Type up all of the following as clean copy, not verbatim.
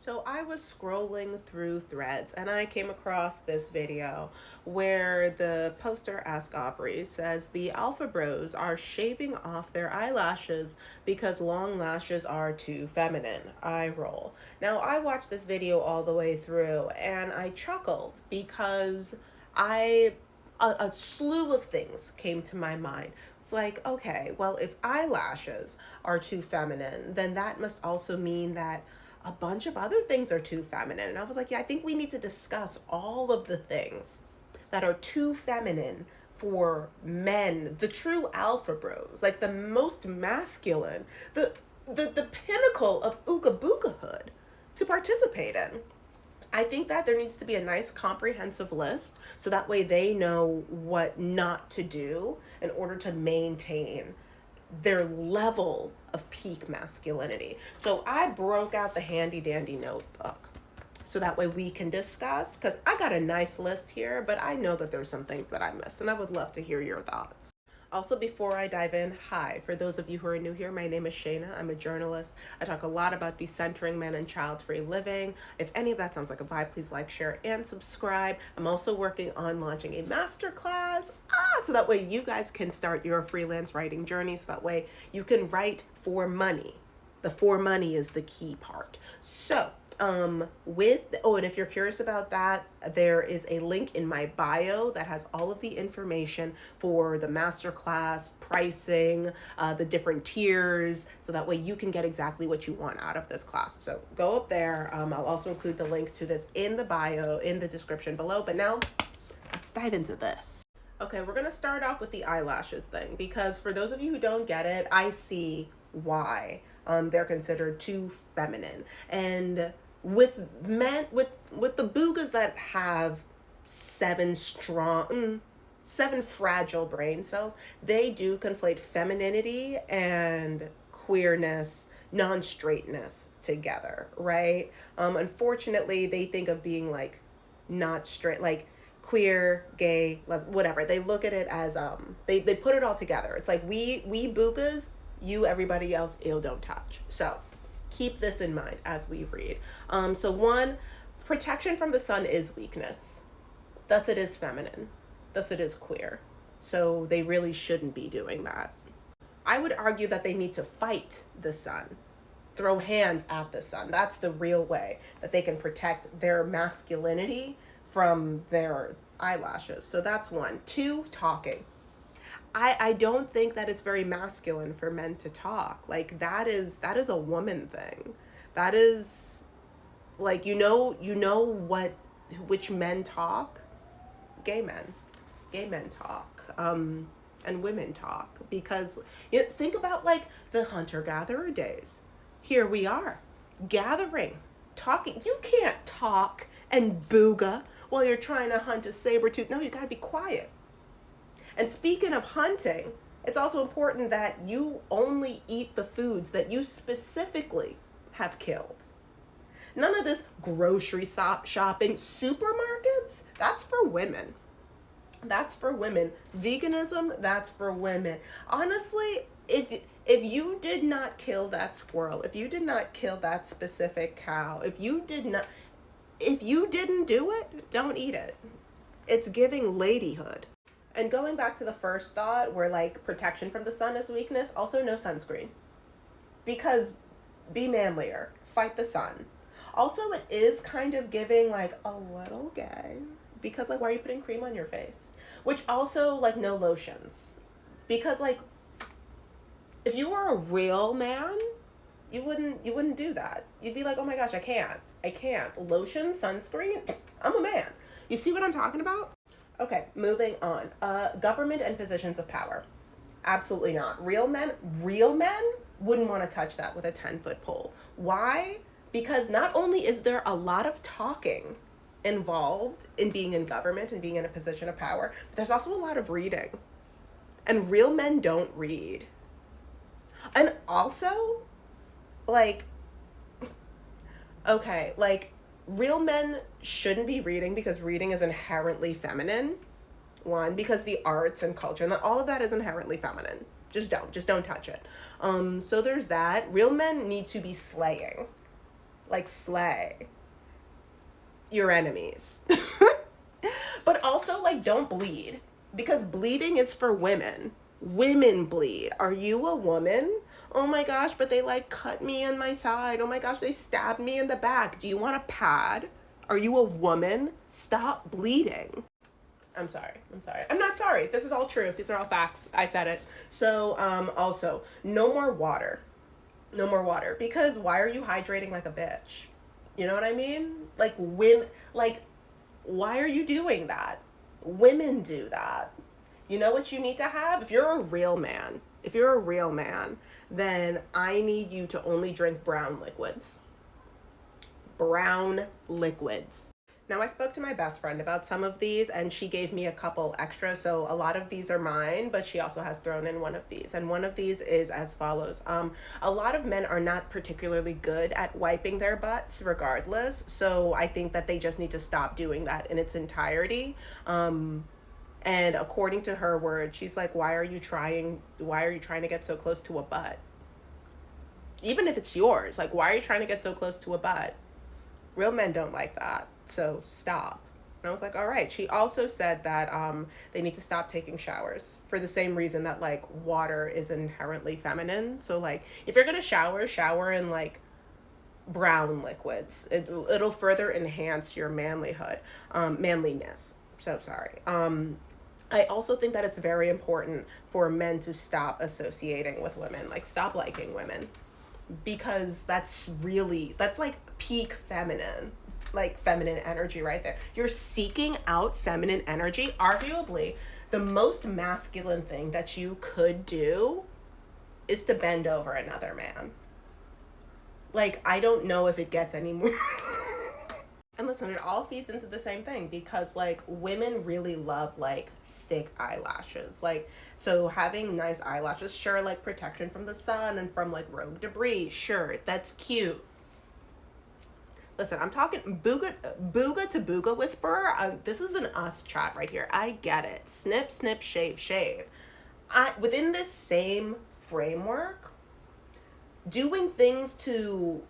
So I was scrolling through threads and I came across this video where the poster Ask Aubrey says the alpha bros are shaving off their eyelashes because long lashes are too feminine. Eye roll. Now I watched this video all the way through and I chuckled because I a slew of things came to my mind. It's like, okay, well, if eyelashes are too feminine, then that must also mean that a bunch of other things are too feminine. And I was like, yeah, I think we need to discuss all of the things that are too feminine for men, the true alpha bros, like the most masculine, the pinnacle of ooga booga hood to participate in. I think that there needs to be a nice comprehensive list so that way they know what not to do in order to maintain their level of peak masculinity. So I broke out the handy dandy notebook so that way we can discuss, because I got a nice list here, but I know that there's some things that I missed and I would love to hear your thoughts. Also, before I dive in, hi. For those of you who are new here, my name is Shayna. I'm a journalist. I talk a lot about decentering men and child-free living. If any of that sounds like a vibe, please like, share, and subscribe. I'm also working on launching a masterclass, so that way you guys can start your freelance writing journey, so that way you can write for money. The for money is the key part. So, and if you're curious about that, there is a link in my bio that has all of the information for the masterclass, pricing, the different tiers, so that way you can get exactly what you want out of this class. So go up there. I'll also include the link to this in the bio, in the description below. But now let's dive into this. Okay, we're gonna start off with the eyelashes thing, because for those of you who don't get it, I see why they're considered too feminine. And with men, with the boogas that have seven fragile brain cells, they do conflate femininity and queerness, non-straightness together, right? Unfortunately, they think of being like not straight, like queer, gay, whatever. They look at it as they put it all together. It's like we boogas, you everybody else, ew, don't touch. So keep this in mind as we read. So one, protection from the sun is weakness. Thus it is feminine. Thus it is queer. So they really shouldn't be doing that. I would argue that they need to fight the sun. Throw hands at the sun. That's the real way that they can protect their masculinity from their eyelashes. So that's one. Two, talking. I don't think that it's very masculine for men to talk. Like that is a woman thing. That is like, which men talk? Gay men. Gay men talk. And women talk, because think about like the hunter-gatherer days. Here we are, gathering, talking. You can't talk and booga while you're trying to hunt a saber-tooth. No, you gotta be quiet. And speaking of hunting, it's also important that you only eat the foods that you specifically have killed. None of this grocery shopping, supermarkets, that's for women. That's for women. Veganism, that's for women. Honestly, if you did not kill that squirrel, if you did not kill that specific cow, if you didn't do it, don't eat it. It's giving ladyhood. And going back to the first thought, where like protection from the sun is weakness, also no sunscreen. Because be manlier, fight the sun. Also, it is kind of giving like a little gay, because like, why are you putting cream on your face? Which also, like, no lotions. Because like, if you were a real man, you wouldn't do that. You'd be like, oh my gosh, I can't. Lotion, sunscreen, I'm a man. You see what I'm talking about? Okay, moving on. Government and positions of power. Absolutely not. Real men wouldn't want to touch that with a 10-foot pole. Why? Because not only is there a lot of talking involved in being in government and being in a position of power, but there's also a lot of reading. And real men don't read. And also, like, okay, like, real men shouldn't be reading because reading is inherently feminine. One, because the arts and culture and all of that is inherently feminine. Just don't touch it. So there's that. Real men need to be slaying. like slay your enemies. But also, like, don't bleed, because bleeding is for women. Women bleed. Are you a woman? Oh my gosh, but they like cut me in my side. Oh my gosh, they stabbed me in the back. Do you want a pad? Are you a woman? Stop bleeding. I'm sorry. I'm sorry. I'm not sorry. This is all true. These are all facts. I said it. So, also, no more water. No more water. Because why are you hydrating like a bitch? You know what I mean? Like, like, why are you doing that? Women do that. You know what you need to have? If you're a real man, then I need you to only drink brown liquids. Brown liquids. Now, I spoke to my best friend about some of these, and she gave me a couple extra. So a lot of these are mine, but she also has thrown in one of these. And one of these is as follows. A lot of men are not particularly good at wiping their butts regardless. So I think that they just need to stop doing that in its entirety. And according to her words, she's like, why are you trying to get so close to a butt? Even if it's yours, like, why are you trying to get so close to a butt? Real men don't like that, so stop. And I was like, all right. She also said that they need to stop taking showers for the same reason that, like, water is inherently feminine. So, like, if you're gonna shower in, like, brown liquids. It'll further enhance your manliness. So sorry. I also think that it's very important for men to stop associating with women, like, stop liking women. Because that's like peak feminine, like feminine energy right there. You're seeking out feminine energy. Arguably, the most masculine thing that you could do is to bend over another man. Like, I don't know if it gets any more. And listen, it all feeds into the same thing, because, like, women really love, like, thick eyelashes. Like, so having nice eyelashes, sure, like, protection from the sun and from, like, rogue debris, sure, that's cute. Listen, I'm talking booga to booga whisperer. This is an us chat right here. I get it. Snip, snip, shave, shave. Within this same framework, doing things to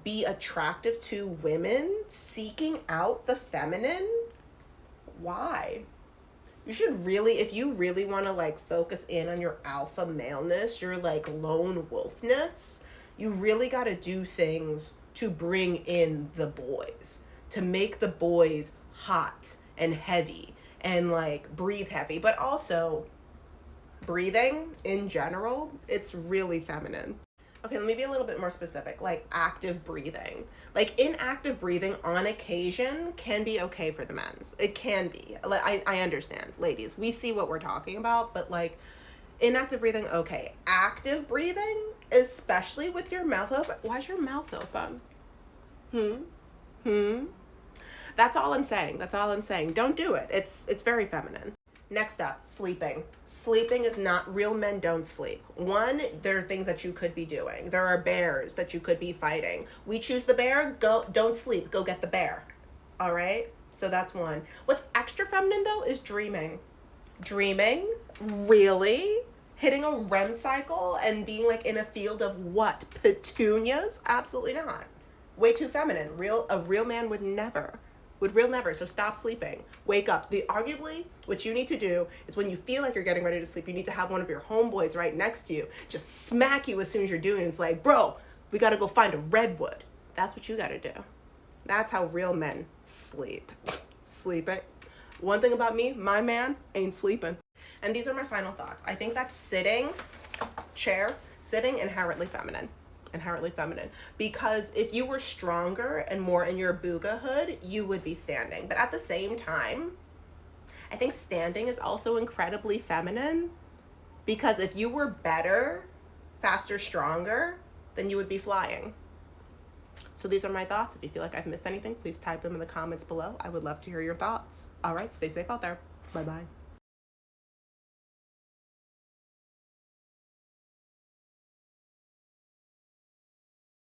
be attractive to women, seeking out the feminine, why? You should really, if you really want to, like, focus in on your alpha maleness, your, like, lone wolfness, you really got to do things to bring in the boys, to make the boys hot and heavy and, like, breathe heavy. But also, breathing in general, it's really feminine. Okay, let me be a little bit more specific, like active breathing. Like, inactive breathing on occasion can be okay for the men's. It can be. I understand, ladies. We see what we're talking about, but, like, inactive breathing, okay. Active breathing, especially with your mouth open. Why's your mouth open? That's all I'm saying. Don't do it. It's very feminine. Next up, sleeping. Sleeping is not, real men don't sleep. One, there are things that you could be doing. There are bears that you could be fighting. We choose the bear, don't sleep, go get the bear. All right? So that's one. What's extra feminine though is dreaming. Dreaming? Really? Hitting a REM cycle and being, like, in a field of what? Petunias? Absolutely not. Way too feminine. A real man would never. So stop sleeping. Wake up. Arguably, what you need to do is, when you feel like you're getting ready to sleep, you need to have one of your homeboys right next to you just smack you as soon as you're doing it. It's like, bro, we got to go find a redwood. That's what you got to do. That's how real men sleep. Sleeping. One thing about me, my man ain't sleeping. And these are my final thoughts. I think that sitting inherently feminine. Because if you were stronger and more in your boogahood, you would be standing. But at the same time, I think standing is also incredibly feminine, because if you were better, faster, stronger, then you would be flying. So these are my thoughts. If you feel like I've missed anything, please type them in the comments below. I would love to hear your thoughts. All right, stay safe out there. Bye-bye.